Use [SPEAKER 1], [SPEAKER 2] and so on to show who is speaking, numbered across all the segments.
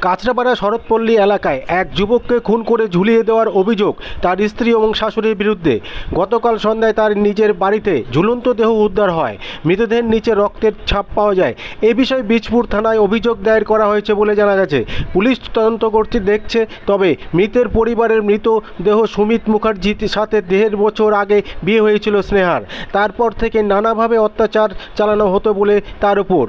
[SPEAKER 1] কাঁচরাপাড়া শরৎপল্লী এলাকায় এক যুবককে খুন করে ঝুলিয়ে দেওয়ার অভিযোগ তার স্ত্রী এবং শাশুড়ির বিরুদ্ধে। গতকাল সন্ধ্যায় তার নিজের বাড়িতে ঝুলন্ত দেহ উদ্ধার হয়। মৃতদেহের নিচে রক্তের ছাপ পাওয়া যায়। এ বিষয়ে বীজপুর থানায় অভিযোগ দায়ের করা হয়েছে বলে জানা গেছে। পুলিশ তদন্ত করতে দেখছে। তবে মৃতের পরিবারের মৃতদেহ সুমিত মুখার্জির সাথে 1.5 বছর আগে বিয়ে হয়েছিল স্নেহার। তারপর থেকে নানাভাবে অত্যাচার চালানো হতো বলে তার উপর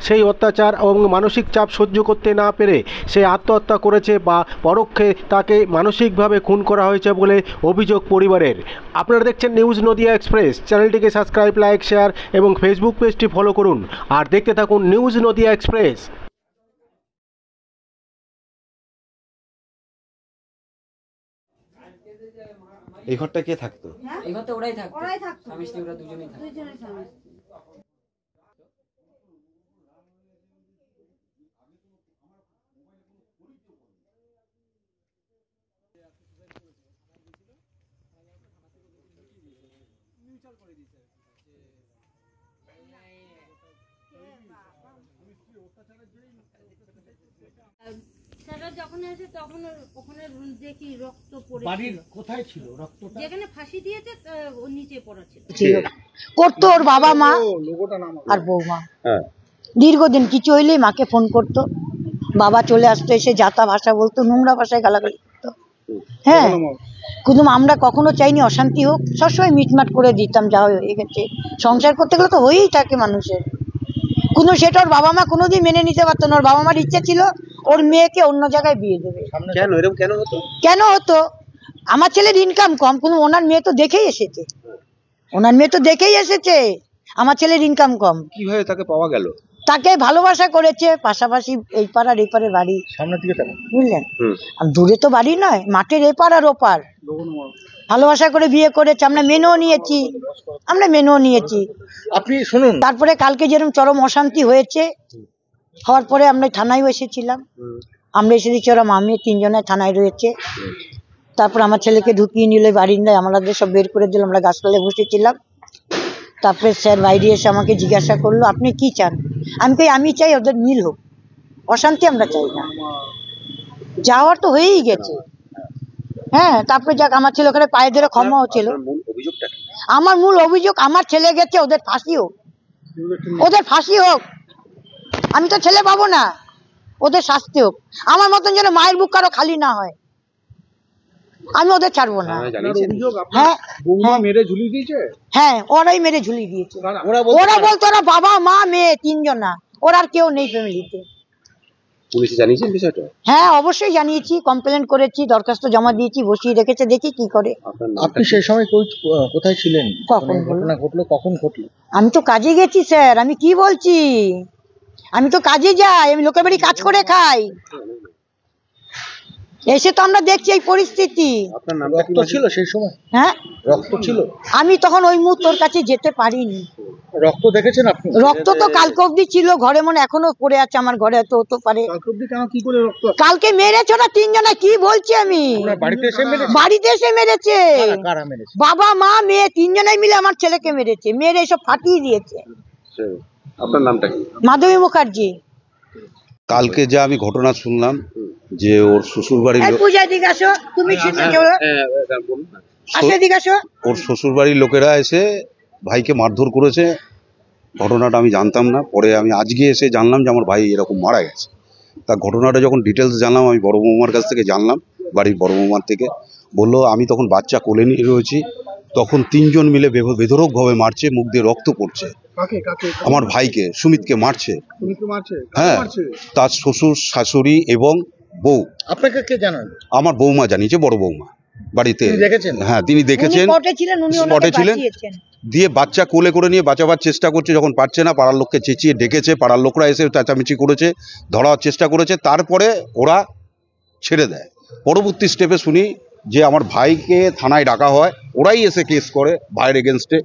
[SPEAKER 1] সেই অত্যাচার এবং মানসিক চাপ সহ্য করতে না পেরে সে আত্মহত্যা করেছে বা পরোক্ষে তাকে মানসিকভাবে খুন করা হয়েছে বলে অভিযোগ পরিবারের। আপনারা দেখছেন নিউজ নদিয়া এক্সপ্রেস। চ্যানেলটিকে সাবস্ক্রাইব, লাইক, শেয়ার এবং ফেসবুক পেজটি ফলো করুন আর দেখতে থাকুন নিউজ নদিয়া এক্সপ্রেস।
[SPEAKER 2] এই ঘরটা কে থাকতো?
[SPEAKER 3] এই ঘরটা ওরাই থাকতো। স্বামী স্ত্রী ওরা দুজনেই থাকতো।
[SPEAKER 4] যখন এসে তখন ওখানে দেখি রক্ত পড়ে।
[SPEAKER 1] বাড়ির কোথায় ছিল রক্তটা?
[SPEAKER 4] যেখানে ফাঁসি দিয়েছে ওর নিচে পড়া ছিল।
[SPEAKER 5] করতো ওর বাবা মা আর বৌমা। দীর্ঘদিন কিছু হইলেই মাকে ফোন করতো, বাবা চলে আসতো, এসে যাতা ভাষা বলতো, নোংরা ভাষায় গালাগালি করতো। হ্যাঁ, কিন্তু আমরা কখনো চাইনি অশান্তি হোক, সবসময় মিটমাট করে দিতাম। যা হয়ে গেছে, সংসার করতে গেলে তো হয়েই থাকে মানুষের। কিন্তু সেটা ওর বাবা মা কোনোদিন মেনে নিতে পারতো না। ওর বাবা মার ইচ্ছে ছিল ওর মেয়েকে অন্য জায়গায় বিয়ে দেবে। কেন হতো? আমার ছেলের ইনকাম কম, কিন্তু ওনার মেয়ে তো দেখেই এসেছে, আমার ছেলের ইনকাম কম।
[SPEAKER 2] কিভাবে তাকে পাওয়া গেল?
[SPEAKER 5] তাকে ভালোবাসা করেছে, পাশাপাশি এই পাড়ার এই পারে বাড়ি,
[SPEAKER 2] সামনের দিকে
[SPEAKER 5] বুঝলেন? আর দূরে তো বাড়ি নয়, মাঠের এপার আর ওপার। ভালোবাসা করে বিয়ে করেছে, আমরা মেনেও নিয়েছি।
[SPEAKER 2] আপনি শুনুন,
[SPEAKER 5] তারপরে কালকে যেরকম চরম অশান্তি হয়েছে, হওয়ার পরে আমরা থানায় এসেছিলাম। আমরা এসে দিচ্ছি, ওরা মা মেয়ে 3 জনের থানায় রয়েছে। তারপর আমার ছেলেকে ঢুকিয়ে নিলে বারিন্দায়, আমাদের সব বের করে দিল। আমরা গাছতলায় বসেছিলাম। তারপরে স্যার বাইরে এসে আমাকে জিজ্ঞাসা করলো, আপনি কি চান? আমি চাই ওদের মিল হোক, অশান্তি আমরা চাই না। যাওয়ার তো হয়েই গেছে। হ্যাঁ, তারপরে যাক, আমার ছেলে ওখানে পায়ে ধরে ক্ষমাও ছিল। আমার মূল অভিযোগ, আমার ছেলে গেছে, ওদের ফাঁসি হোক। আমি তো ছেলে পাবো না, ওদের শাস্তি হোক। আমার মতন যেন মায়ের বুক কারো খালি না হয়, আমি ওদের ছাড়বো না। হ্যাঁ, ওরাই মেরে ঝুলিয়ে দিয়েছে। ওরা বলতো ওরা বাবা মা মেয়ে 3 জনা, ওরা আর কেউ নেই ফ্যামিলিতে।
[SPEAKER 2] পুলিশে জানিয়েছেন বিষয়টা?
[SPEAKER 5] হ্যাঁ, অবশ্যই জানিয়েছি, কমপ্লেন করেছি, দরখাস্ত জমা দিয়েছি, বসিয়ে রেখেছে, দেখি কি করে।
[SPEAKER 2] আপনি সেই সময় কোথায় ছিলেন?
[SPEAKER 5] ঘটনা
[SPEAKER 2] কখন ঘটলো?
[SPEAKER 5] আমি তো কাজে গেছি স্যার, আমি কি বলছি, আমি তো কাজে যাই, আমি লোকের বাড়ি কাজ করে খাই। এসে তো আমরা দেখছি এই পরিস্থিতি।
[SPEAKER 2] রক্ত ছিল সেই সময়?
[SPEAKER 5] হ্যাঁ,
[SPEAKER 2] রক্ত ছিল।
[SPEAKER 5] আমি তখন ওই মুহূর্তে ওর কাছে যেতে পারিনি।
[SPEAKER 2] রক্ত দেখেছেন আপনি?
[SPEAKER 5] রক্ত তো কালকে অব্দি ছিল ঘরে, মনে এখনো পড়ে আছে আমার ঘরে। তো হতে পারে কালকে মেরেছে ওরা 3 জনা। কি বলছি আমি? বাড়িতে এসে মেরেছে। বাবা মা মেয়ে 3 জনাই মিলে আমার ছেলেকে মেরেছে, মেরে এসব ফাটিয়ে দিয়েছে।
[SPEAKER 2] আপনার নামটা কি?
[SPEAKER 5] মাধবী মুখার্জি।
[SPEAKER 6] কালকে যা আমি ঘটনা শুনলাম যে ওর শ্বশুরবাড়ির লোকেরা এসে ভাইকে মারধর করেছে। ঘটনাটা আমি জানতাম না, পরে আমি আজকে এসে জানলাম যে আমার ভাই এরকম মারা গেছে। তা ঘটনাটা যখন ডিটেলস জানলাম, আমি বড় বৌমার কাছ থেকে জানলাম, বাড়ির বড় বৌমার থেকে। বললো আমি তখন বাচ্চা কোলে নিয়ে রয়েছি, তখন 3 জন মিলে বেধড়কভাবে মারছে, মুখ দিয়ে রক্ত পড়ছে। আমার ভাইকে, সুমিতকে মারছে। হ্যাঁ, তার শ্বশুর শাশুড়ি এবং বউ।
[SPEAKER 2] আপনাকে কে জানান?
[SPEAKER 6] আমার বৌমা জানিয়েছে, বড় বৌমা বাড়িতে। হ্যাঁ, তিনি দেখেছেন, স্পটে ছিলেন। দিয়ে বাচ্চা কোলে করে নিয়ে বাঁচাবার চেষ্টা করছে, যখন পারছে না পাড়ার লোককে চেঁচিয়ে ডেকেছে, পাড়ার লোকরা এসে চেঁচামেচি করেছে, ধরার চেষ্টা করেছে। তারপরে ওরা ছেড়ে দেয়। পরবর্তী স্টেপে শুনি যে আমার ভাইকে থানায় ডাকা হয়, ওরাই এসে কেস করে ভাইয়ের এগেনস্টে।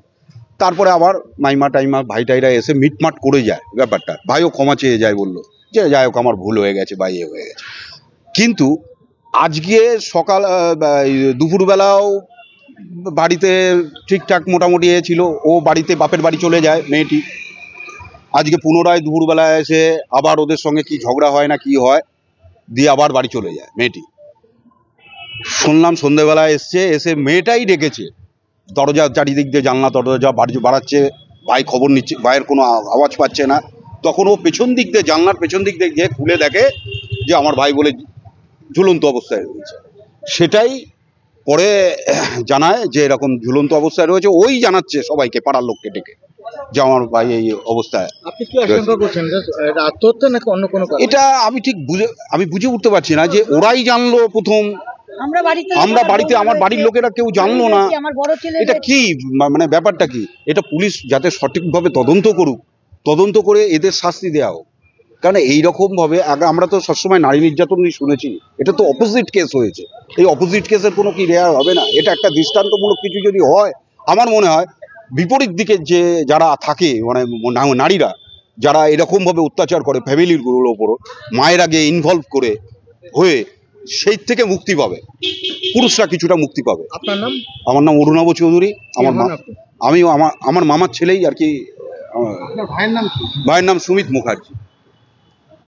[SPEAKER 6] তারপরে আবার মাইমা টাইমা ভাই টাইরা এসে মিটমাট করে যায় ব্যাপারটা। ভাইও ক্ষমা চেয়ে যায়, বললো যে যাই হোক আমার ভুল হয়ে গেছে বা ইয়ে হয়ে গেছে। কিন্তু আজকে দুপুরবেলাও বাড়িতে ঠিকঠাক মোটামুটি ছিল। ও বাড়িতে বাপের বাড়ি চলে যায় মেয়েটি। আজকে পুনরায় দুপুরবেলায় এসে আবার ওদের সঙ্গে কি ঝগড়া হয় না কি হয়, দিয়ে আবার বাড়ি চলে যায় মেয়েটি। শুনলাম সন্ধ্যেবেলায় এসে মেয়েটাই ডেকেছে, দরজা চারিদিক দিয়ে জানলা দরজা বাড়াচ্ছে, ভাই খবর নিচ্ছে, ভাইয়ের কোনো আওয়াজ পাচ্ছে না। তখন ও পেছন দিক দিয়ে জানলার পেছন দিক দিয়ে গিয়ে খুলে দেখে যে আমার ভাই বলে ঝুলন্ত অবস্থায় রয়েছে। সেটাই পরে জানায় যে এরকম ঝুলন্ত অবস্থায় রয়েছে, ওই জানাচ্ছে সবাইকে, পাড়ার লোককে ডেকে, যে আমার ভাই এই অবস্থায়।
[SPEAKER 2] আপনি কি আশঙ্কা করছেন এটা আত্মহত্যা নাকি অন্য কোনো কারণ?
[SPEAKER 6] এটা আমি ঠিক বুঝে উঠতে পারছি না যে ওরাই জানলো প্রথম, আমরা বাড়িতে আমার বাড়ির লোকেরা কেউ জানলো না, এটা কি মানে ব্যাপারটা কি? এটা পুলিশ যাতে সঠিকভাবে তদন্ত করুক, তদন্ত করে এদের শাস্তি দেওয়া হোক। কারণ এইরকম ভাবে আগে আমরা তো সবসময় নারী নির্যাতন নিয়ে শুনেছি, এটা তো অপোজিট কেস হয়েছে। এই অপোজিট কেসের কোনো কি রেয়ার হবে না? এটা একটা দৃষ্টান্তমূলক কিছু যদি হয়, আমার মনে হয় বিপরীত দিকে যে যারা থাকে মানে নারীরা যারা এরকমভাবে অত্যাচার করে ফ্যামিলিগুলোর ওপরও, মায়ের আগে ইনভলভ করে হয়ে সেই থেকে মুক্তি পাবে, পুরুষরা কিছুটা মুক্তি পাবে।
[SPEAKER 2] আপনার নাম?
[SPEAKER 6] আমার নাম অরুণাভ চৌধুরী। আমি আমার মামার ছেলেই আর কি।
[SPEAKER 2] আপনার ভাইয়ের নাম কি?
[SPEAKER 6] ভাইয়ের নাম সুমিত মুখার্জি।